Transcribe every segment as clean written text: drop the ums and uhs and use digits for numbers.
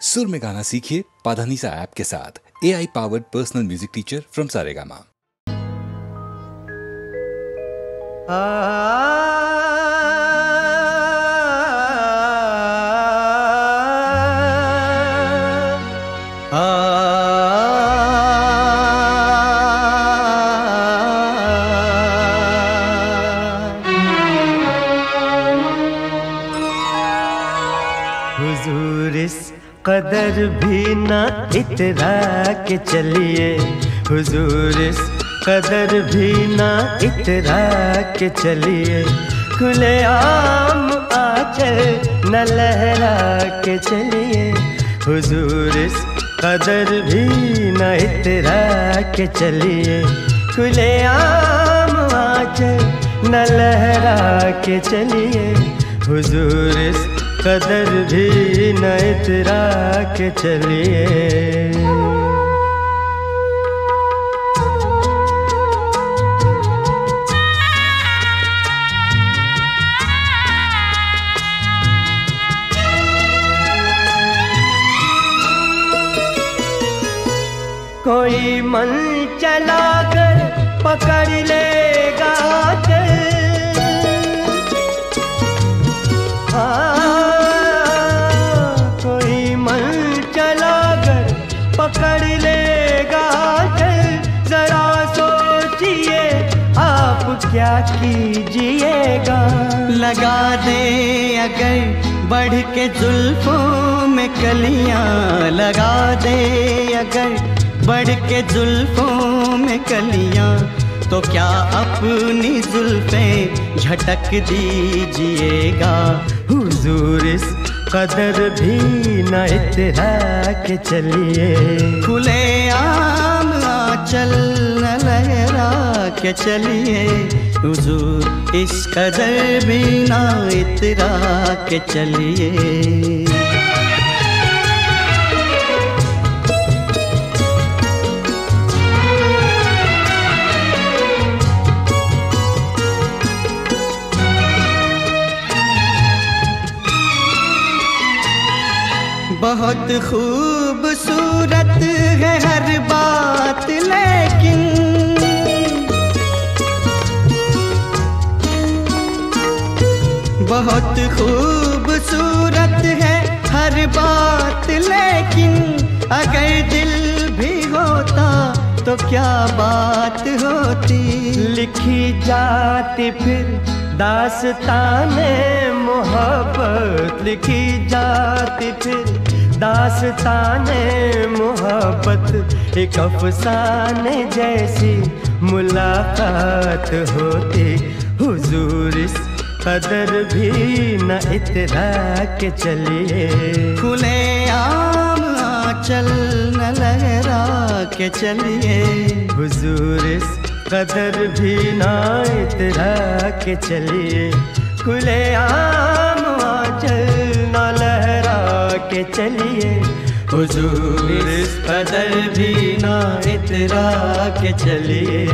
सुर में गाना सीखिए पाधानीसा ऐप के साथ। AI powered personal music teacher from Saregama. हुजूर इस कदर भी ना इतरा के चलिए, हुजूर इस कदर भी ना इतरा के चलिए, खुले आम आंचल न लहरा के चलिए, हुजूर इस कदर भी ना इतरा के चलिए, खुले आम आंचल न लहरा के चलिए, हुजूर इस कदर भी न इतरा के चलिए। कोई मन चला कर पकड़ लेगा पकड़ लेगा जरा सोचिए आप क्या कीजिएगा। लगा दे अगर बढ़ के जुल्फों में कलियां, लगा दे अगर बढ़ के जुल्फों में कलियां, तो क्या अपनी जुल्फें झटक दीजिएगा। हुजूर इस कदर भी न इतरा के चलिए, खुले आम आंचल न लहरा के चलिए, हुजूर इस कदर भी न इतरा के चलिए। बहुत खूबसूरत है हर बात, लेकिन बहुत खूबसूरत है हर बात, लेकिन अगर दिल भी होता तो क्या बात होती। लिखी जाती फिर दास्ताने मोहब्बत, लिखी जाती फिर दास्ताने मोहब्बत, एक अफसाने जैसी मुलाकात होती। हुजूर इस कदर भी न इतरा के चलिए, खुले आम आंचल न लहरा के चलिए, हुजूर इस कदर भी न इतरा के चलिए, खुले आम आंचल न लहरा के चलिए, हुजूर इस कदर भी न इतरा के चलिए।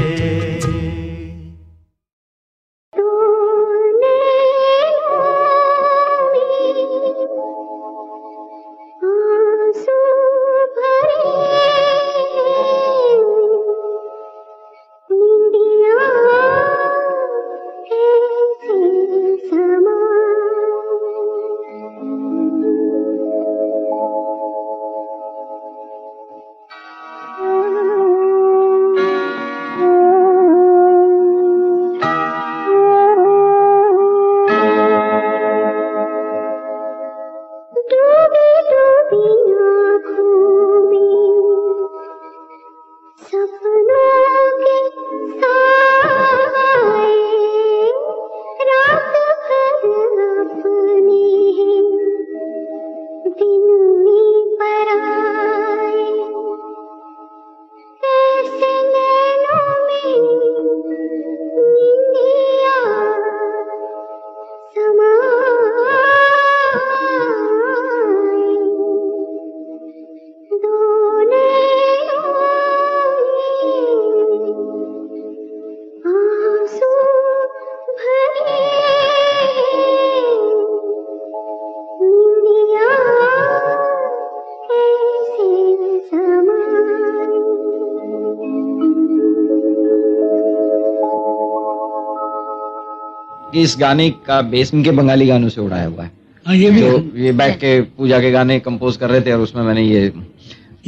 कि इस गाने का बेस इनके बंगाली गानों से उड़ाया हुआ है। ये भी तो ये बैठ के पूजा के गाने कंपोज कर रहे थे और उसमें मैंने ये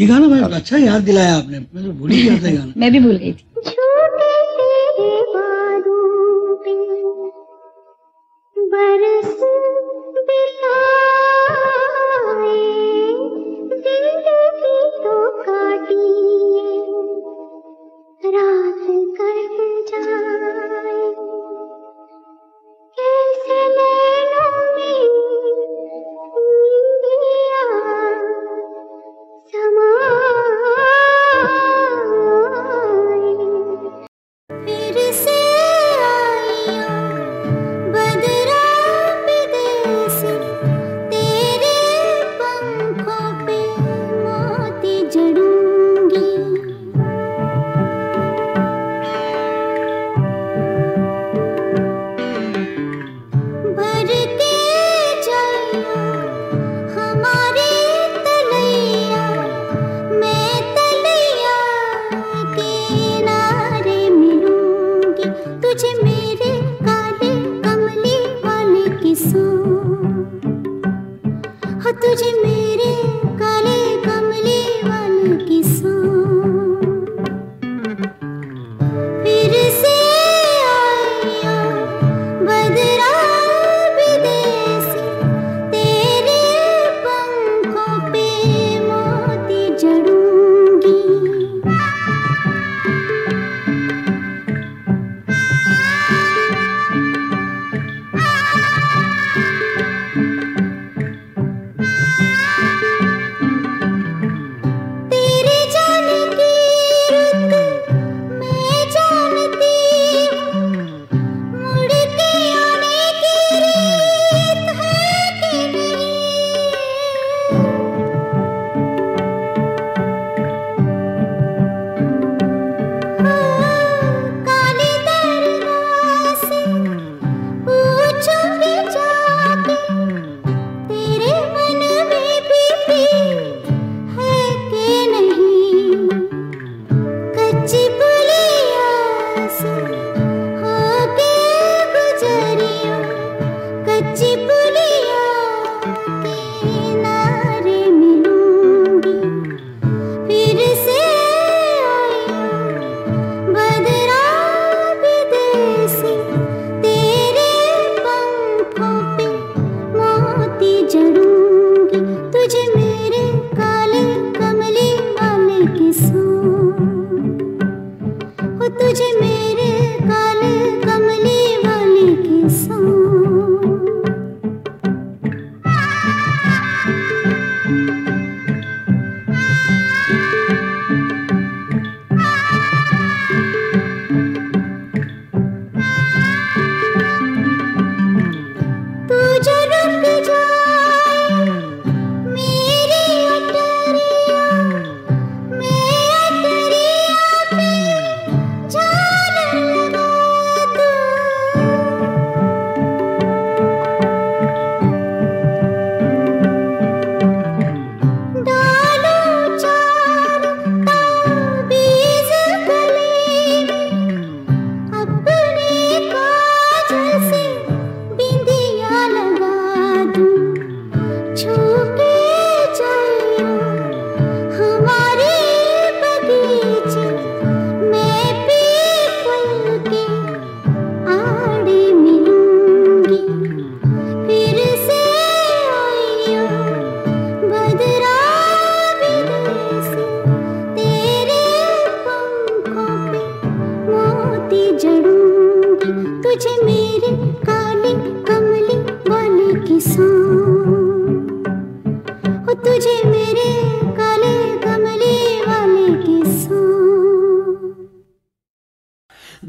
गाना भाई अच्छा याद दिलाया आपने, मैं तो भूल ही गया था गाना। मैं भी भूल गई थी।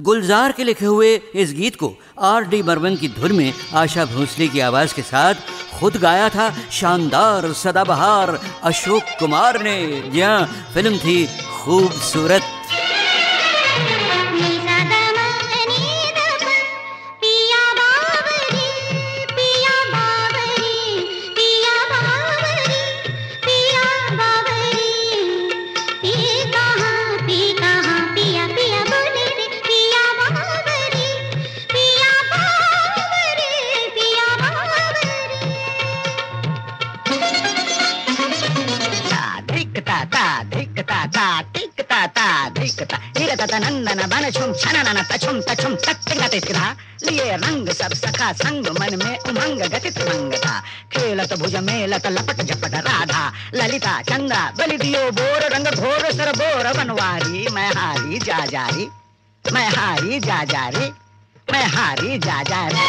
गुलजार के लिखे हुए इस गीत को R.D. बर्मन की धुन में आशा भोसले की आवाज़ के साथ खुद गाया था शानदार सदाबहार अशोक कुमार ने। जहाँ फिल्म थी खूबसूरत। ता धिकता ता टिकता ता धिकता हिरता नंदन बन छुम छननन तछुम तछुम तत्तिगति तिधा लिए रंग सब सखा संग मन में उमंग गति तरंगता खेलत भुज मेलत लपट झपट राधा ललिता चंदा बलि दियो बोर रंग घोर सर बोर बनवारी मैं हारी जा जारी मैं हारी जा जारी मैं हारी जा जारी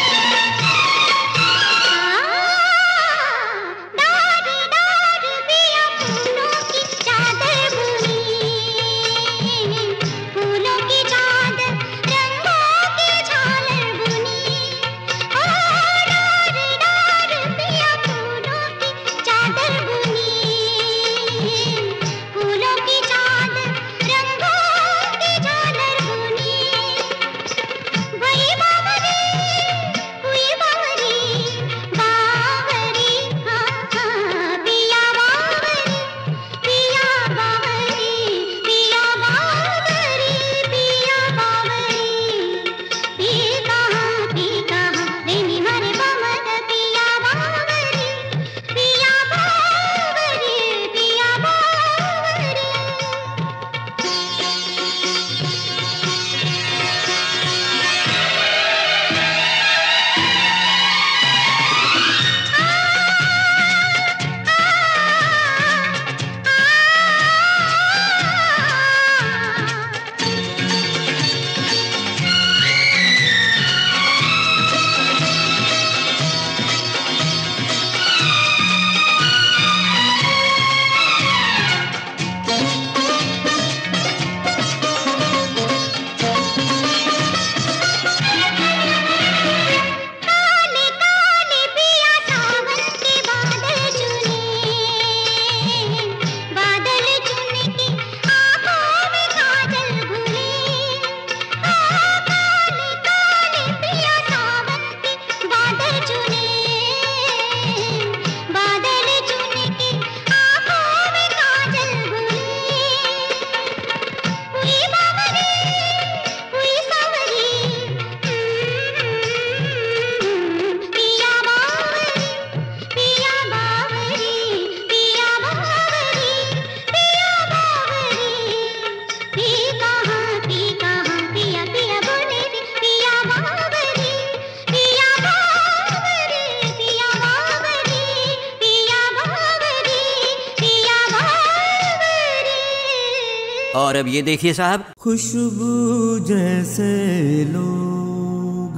और अब ये देखिए साहब, खुशबू जैसे लोग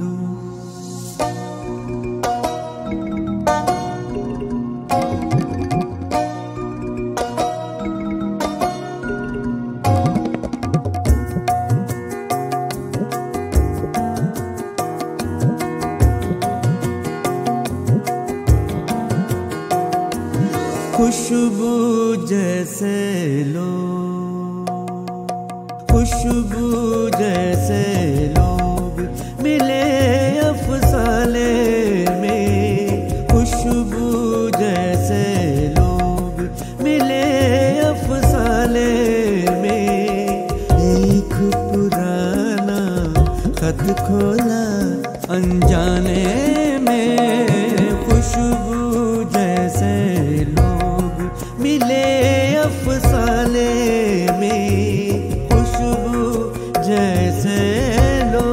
खुशबू जैसे लोग, खुशबू जैसे लोग मिले अफसाने में, खुशबू जैसे लोग मिले अफसाने में। एक पुराना खत खोला अनजाने में, खुशबू जैसे लोग मिले अफसाने में, खुशबू जैसे लोग।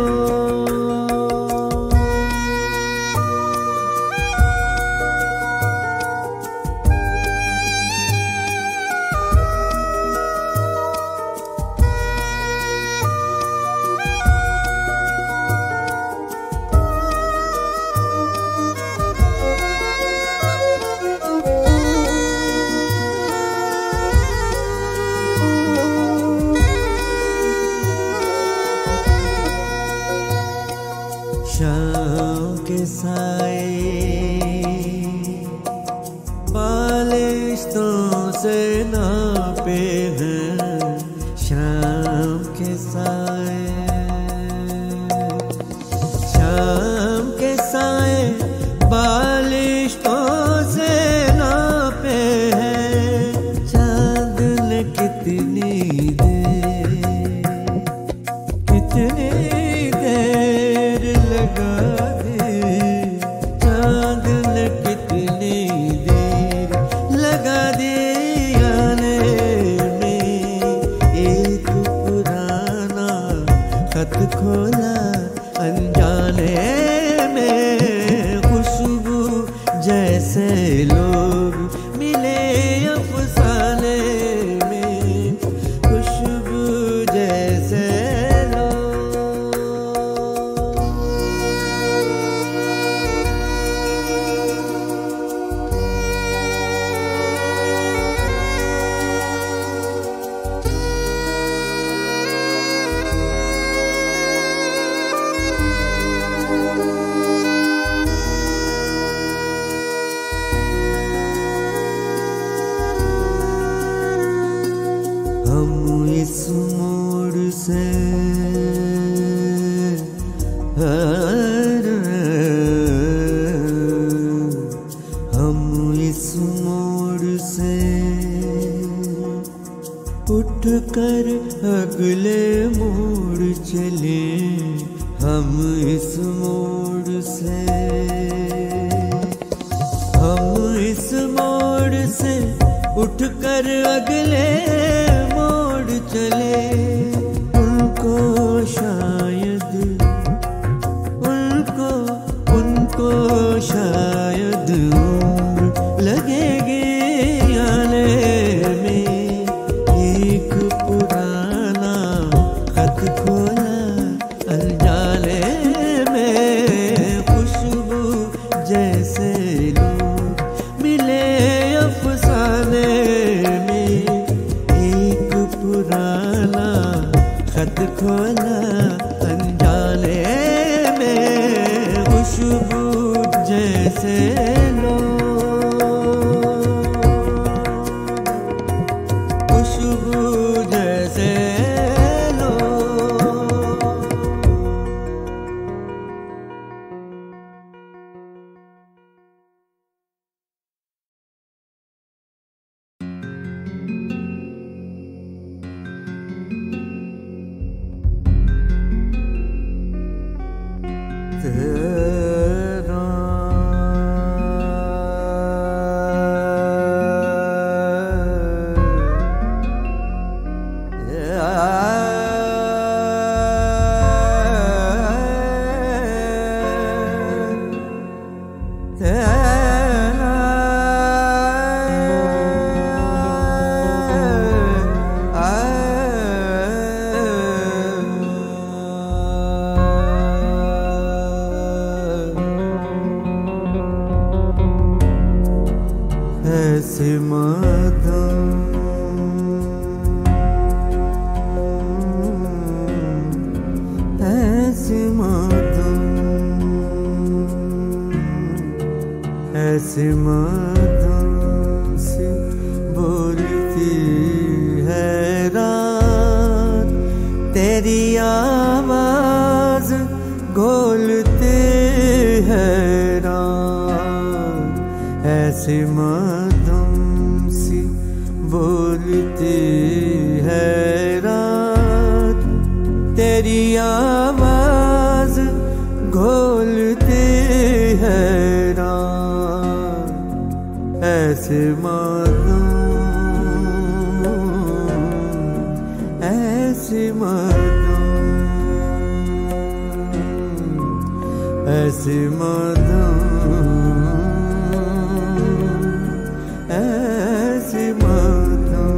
शाम के साए बालिश्तों से नापे हैं, शाम के साए, शाम के साए बालिश्तों से नापे हैं। चांद ने कितनी देर, कितनी देर लगा दी, चांद ने कितनी देर लगा दी आने इस मोड़ से हम इस मोड़ से उठ कर अगले मोड़ चले, हम इस मोड़ से, हम इस मोड़ से उठ कर अगले मोड़ चले। उनको शायद उनको शायद उम्र लगेगी आने में। एक पुराना खत खोला अनजाने में, खुशबू जैसे लोग मिले अफसाने में। एक पुराना खत खोला अनजाने में, खुशबू जैसे लोग, खुशबू जैसे लोग। तेरा ऐसे मातम ऐसे मातम ऐसे मातम से बोलती है रात, तेरी आवाज घोलते है रात। ऐसे मातम सी बोलती है रात, तेरी आवाज घोलते है रात। ऐसे मातम ऐसे मातम ऐसे मातम ऐसे मातम।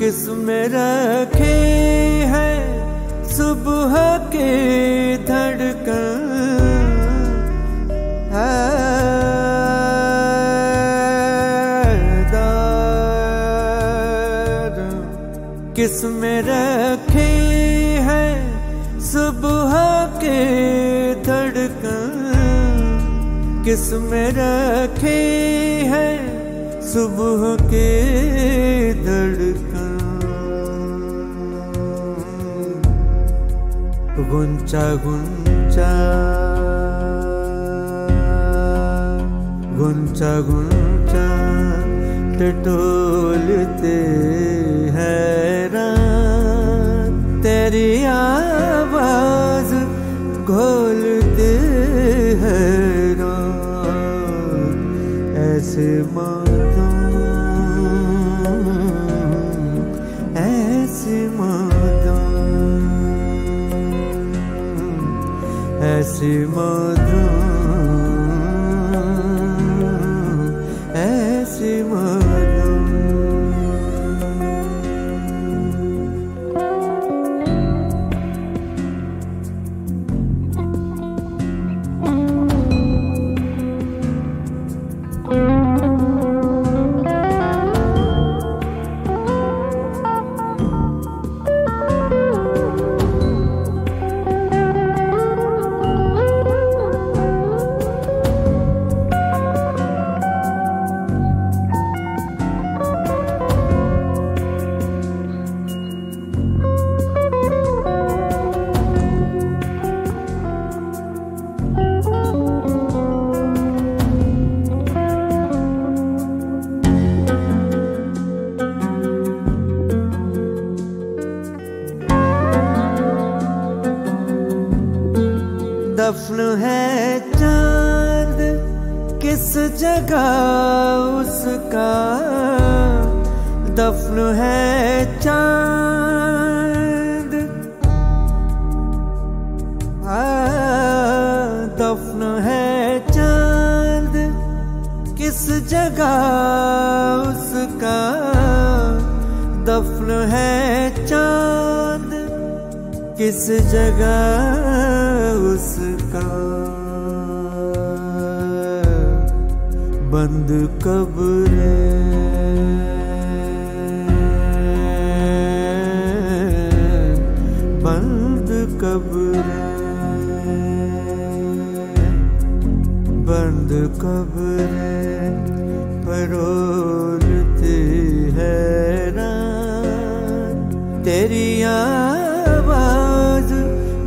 किसमें रखे हैं सुबह के धड़कन, हैदार। किसमें रखे हैं सुबह के धड़कन, किसमें रखे हैं सुबह के धड़कन। गुंचा गुंचा गुंचा गुंचा टटोलते हैं रात, तेरी आवाज घोलते हैं रात। ऐसे मातम ऐसे मातम ऐसे मातम ऐसे मातम। दफन है चांद किस जगह उसका, दफन है चांद, दफन है चांद किस जगह उसका, दफन है चांद किस जगह उसका। बंद कब्र बंद कब्र बंद कब्र फरोलती हैरान, तेरी आवाज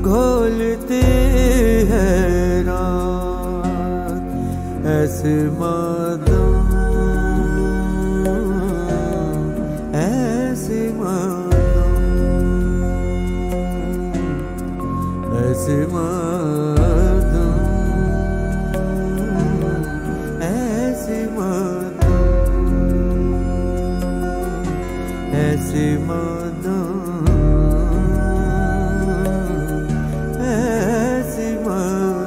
घोलती हैरान। ऐसे मादम ऐसे मादम ऐसे मादम ऐसे मादम ऐसे मादम ऐसे मादम।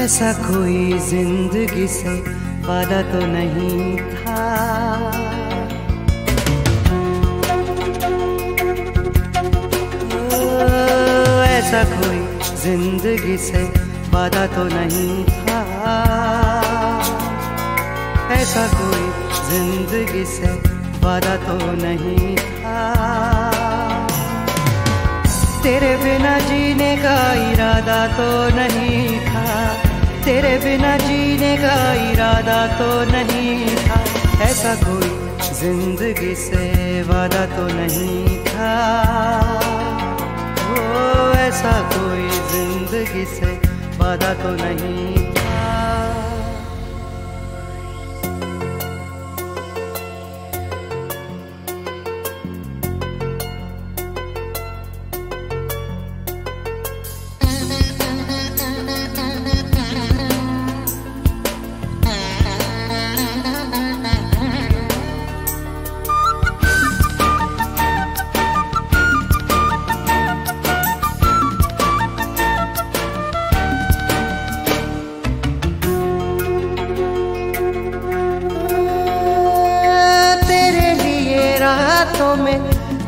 ऐसा कोई जिंदगी से वादा तो नहीं था। ऐसा कोई जिंदगी से वादा तो नहीं था। ऐसा कोई जिंदगी से वादा तो नहीं था। तेरे बिना जीने का इरादा तो नहीं था। तेरे बिना जीने का इरादा तो नहीं था। ऐसा कोई जिंदगी से वादा तो नहीं था। ओ ऐसा कोई जिंदगी से वादा तो नहीं था।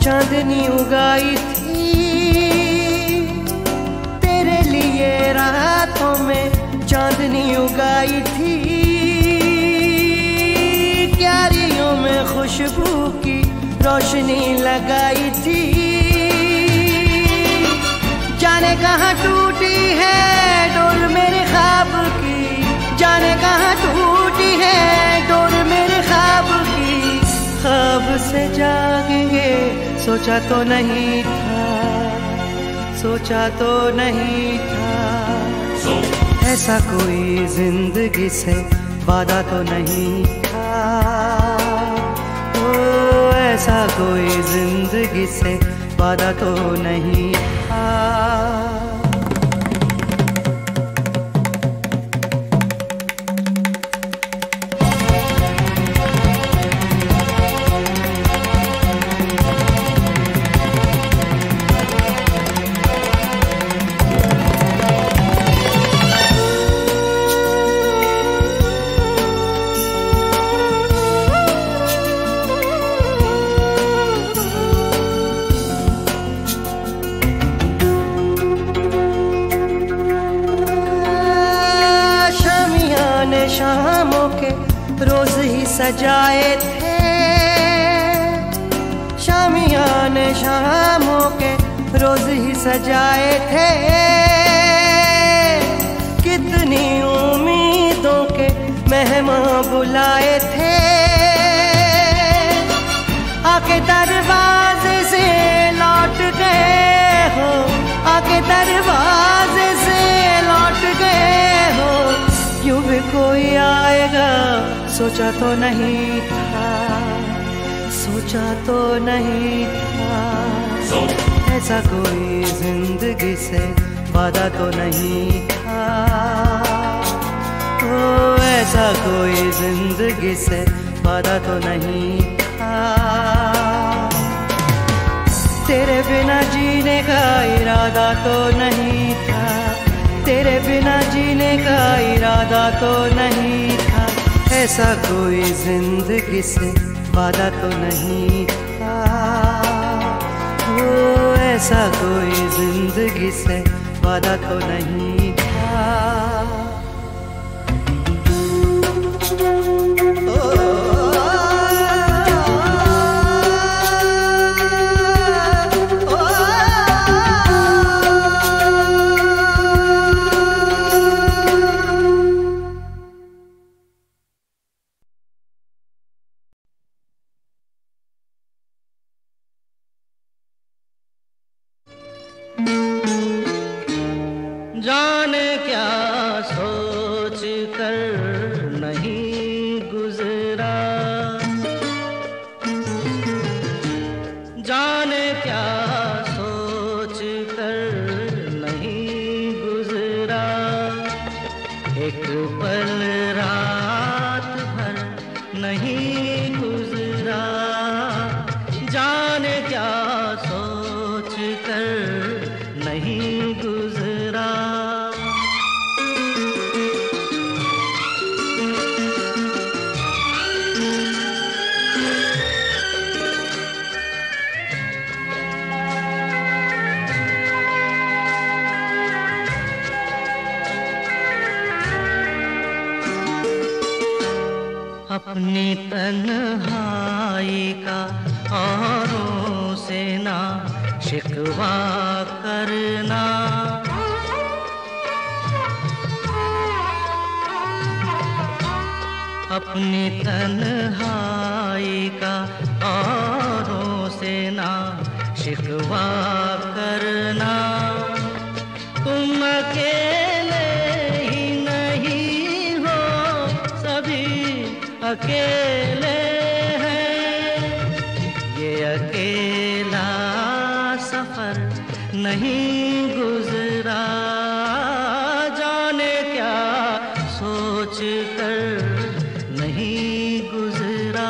चांदनी उगाई थी। तेरे लिए रातों में चांदनी उगाई थी। क्यारियों में खुशबू की रोशनी लगाई थी। जाने कहाँ टूटी है डोर मेरे ख्वाब की। जाने कहाँ टूटी है डोर मेरे ख्वाब की। ख्वाब से जागेंगे सोचा तो नहीं था। सोचा तो नहीं था। ऐसा कोई जिंदगी से वादा तो नहीं था। ओ ऐसा कोई जिंदगी से वादा तो नहीं था। शामों के रोज ही सजाए थे। शामियाने शामों के रोज ही सजाए थे। कितनी उम्मीदों के मेहमान बुलाए थे। आके दरवाजे से लौट गए हो। आके दरवाजे से लौट गए हो। यूं भी कोई आएगा सोचा तो नहीं था। सोचा तो नहीं था। ऐसा कोई जिंदगी से वादा तो नहीं था। ओ ऐसा कोई जिंदगी से वादा तो नहीं था। तेरे बिना जीने का इरादा तो नहीं था। तेरे बिना जीने का इरादा तो नहीं था। ऐसा कोई जिंदगी से वादा तो नहीं था। ओ ऐसा कोई जिंदगी से वादा तो नहीं था। जाने क्या सोच कर नहीं गुजरा। जाने क्या सोच कर नहीं गुजरा। एक पल रात भर नहीं गुजरा। जाने क्या सोच कर नहीं गुजरा। अपनी तन्हाई का औरों से ना शिकवा करना। अपनी तन्हाई का औरों से ना शिकवा करना। तुम अकेले ही नहीं हो, सभी अकेले हैं। ये अकेला सफर नहीं गुजरा, जाने क्या सोच कर नहीं गुजरा।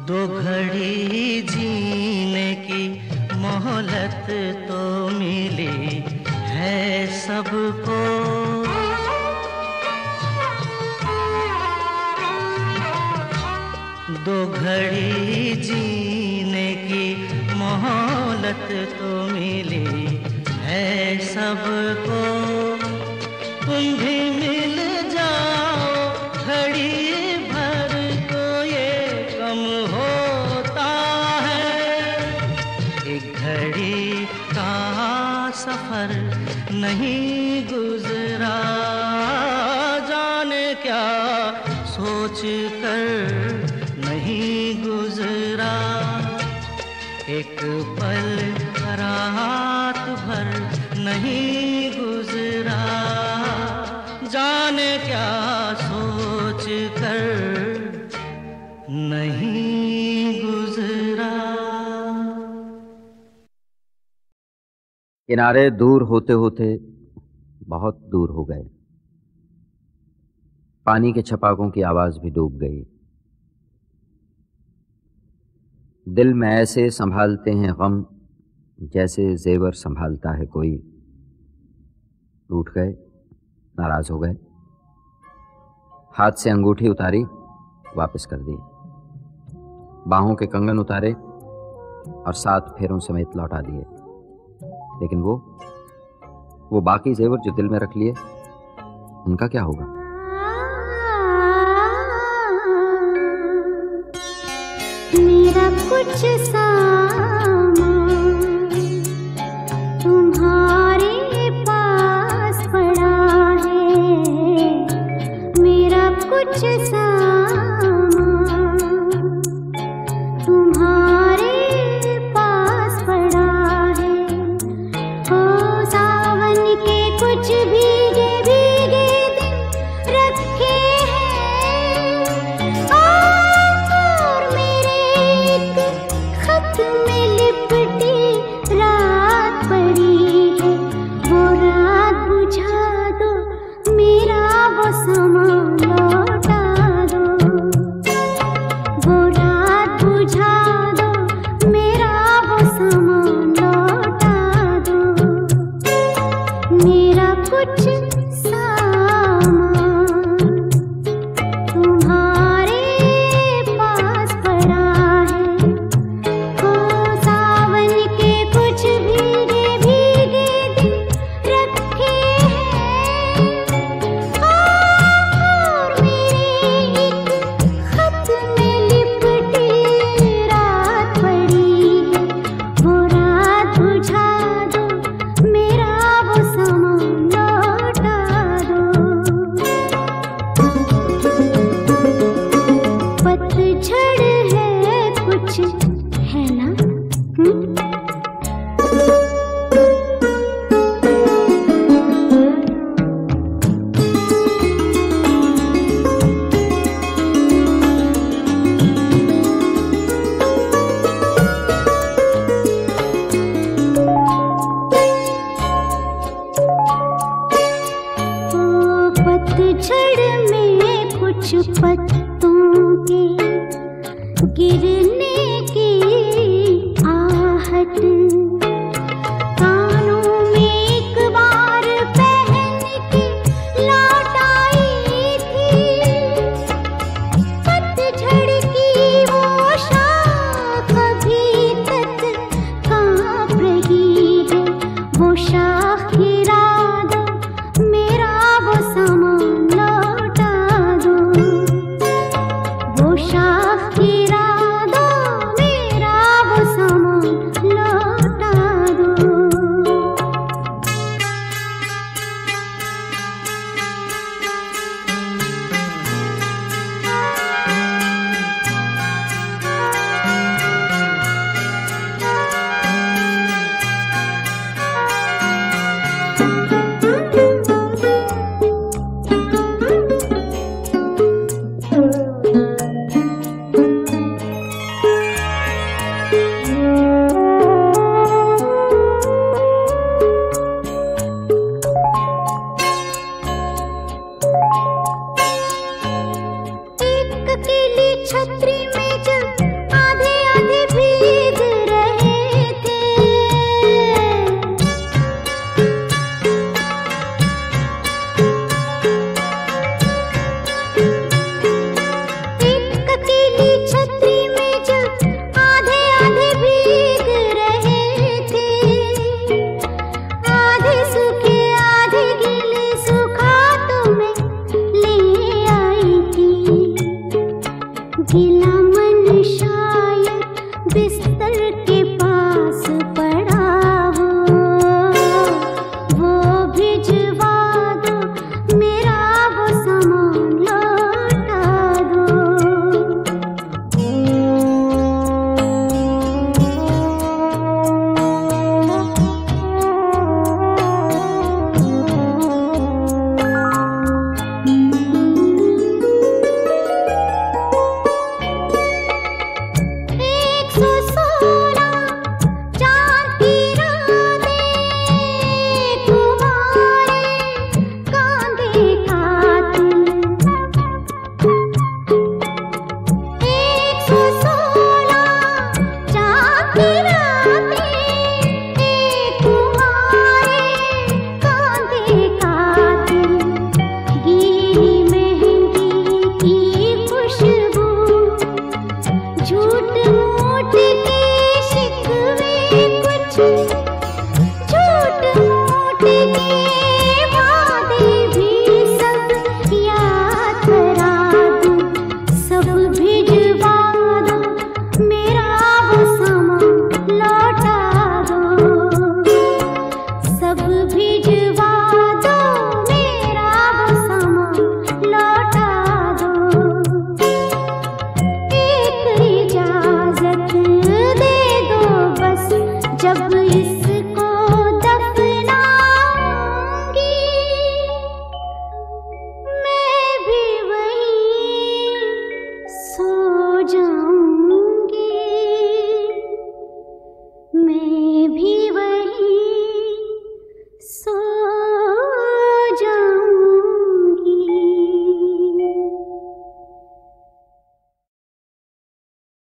दो घड़ी जीने की मोहलत तो मिली है सबको। दो घड़ी जीने की मोहलत तो मिली है सबको। तुम भी मिल जाओ घड़ी भर को ये कम होता है। एक घड़ी का सफर नहीं गुजरा, जाने क्या सोच कर नहीं गुजरा। एक पल रात भर नहीं गुजरा, जाने क्या सोच कर नहीं गुजरा। किनारे दूर होते होते बहुत दूर हो गए। पानी के छपाकों की आवाज भी डूब गई। दिल में ऐसे संभालते हैं गम जैसे जेवर संभालता है कोई। टूट गए, नाराज हो गए, हाथ से अंगूठी उतारी, वापस कर दी। बाहों के कंगन उतारे और 7 फेरों समेत लौटा दिए। लेकिन वो बाकी जेवर जो दिल में रख लिए, उनका क्या होगा? मेरा कुछ सामान तुम्हारे पास पड़ा है। मेरा कुछ सामान तुम्हारे पास पड़ा है। ओ सावन के कुछ भीगे भीगे दिन रखे हैं। और मेरे एक खत में लिपटी रात पड़ी है। वो रात बुझा दो, मेरा वो सामान लौटा दो। वो रात बुझा दो, मेरा वो सामान लौटा दो। मेरा कुछ सामान तुम्हारे पास पड़ा है। ओ सावन के कुछ भीगे भीगे दिन रखे हैं। और मेरे एक खत में लिपटी रात पड़ी है। वो रात बुझा दो, मेरा वो सामान लौटा दो। पतझड़ है कुछ, है ना? ओ पतझड़ में कुछ पत्तों के गिरने की आहट छतरी में जब आधे आधे भीग रहे थे, एक अकेली छतरी में जब आधे आधे भीग रहे थे, आधे सूखे आधे गीले सूखा तो मैं ले आई थी। गीला मन शायद बिस्तर के पास पड़ा हो, वो भिजवा दो, मेरा वो सामान लौटा दो। एक सौ सोलह चांद की रातें तुम्हारे कांधे का दिल, 116 चांद की रातें तुम्हारे कांधे का दिल, गीली मेहंदी की खुशबू, झूठ मूठ के शिकवे कुछ, झूठ मूठ के वादे भी सब याद करा दूं, सब भिजवा दो, मेरा वो सामान लौटा दो, सब भिजवा दो, मेरा वो सामान लौटा दो। एक इजाजत दे दो बस, जब इसको दफनाऊंगी, मैं भी वहीं सो जाऊंगी, मैं भी